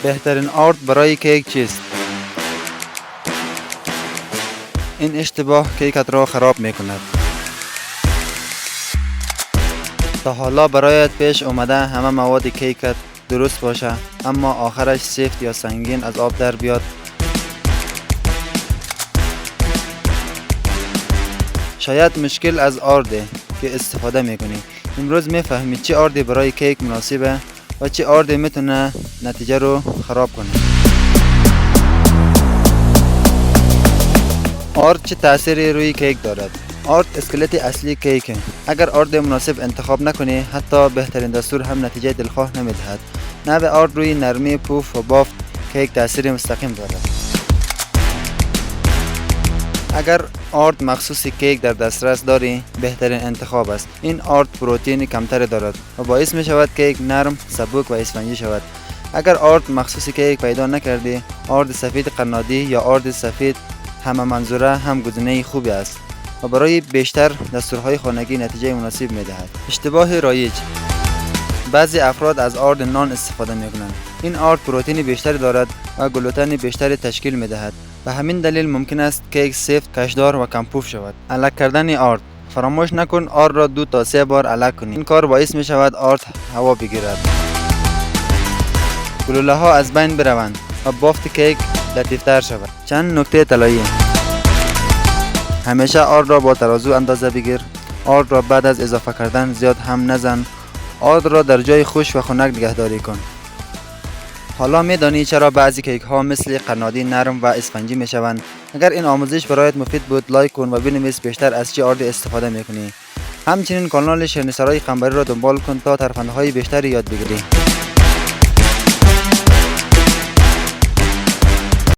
بهترین آرد برای کیک چیست؟ این اشتباه کیکت را خراب می کند. تا حالا برایت پیش اومده همه مواد کیکت درست باشه اما آخرش سفت یا سنگین از آب در بیاد؟ شاید مشکل از آرده که استفاده میکنی. امروز میفهمی چه آردی برای کیک مناسبه و چه آردی میتونه نتیجه رو خراب کنه. آرد چه تأثیری روی کیک دارد؟ آرد اسکلت اصلی کیک. اگر آرد مناسب انتخاب نکنی حتی بهترین دستور هم نتیجه دلخواه نمیدهد. نوع آرد روی نرمی پوف و بافت کیک تأثیر مستقیم دارد. اگر آرد مخصوص کیک در دسترس داری بهترین انتخاب است. این آرد پروتئین کمتر دارد و باعث می شود کیک نرم، سبک و اسفنجی شود. اگر آرد مخصوص کیک پیدا نکردی، آرد سفید قنادی یا آرد سفید همه منظوره هم گزینه خوبی است و برای بیشتر دستورهای خانگی نتیجه مناسب می دهد. اشتباه رایج: بعضی افراد از آرد نان استفاده می کنند. این آرد پروتئین بیشتری دارد و گلوتن بیشتری تشکیل می دهد. به همین دلیل ممکن است کیک سفت، کشدار و کمپوف شود. الک کردن آرد: فراموش نکن آرد را 2 تا 3 بار الک کنی. این کار باعث می شود آرد هوا بگیرد، گلوله ها از بین بروند و بافت کیک لطیفتر شود. چند نکته طلایی: همیشه آرد را با ترازو اندازه بگیر. آرد را بعد از اضافه کردن زیاد هم نزن. آرد را در جای خشک و خنک نگهداری کن. حالا میدانی چرا بعضی کیک ها مثل قنادی نرم و اسفنجی می شوند؟ اگر این آموزش برایت مفید بود لایک کن و بنویس بیشتر از چه آردی استفاده میکنی. همچنین کانال شیرینیسرای قنبری را دنبال کن تا ترفندهای بیشتری یاد بگیری.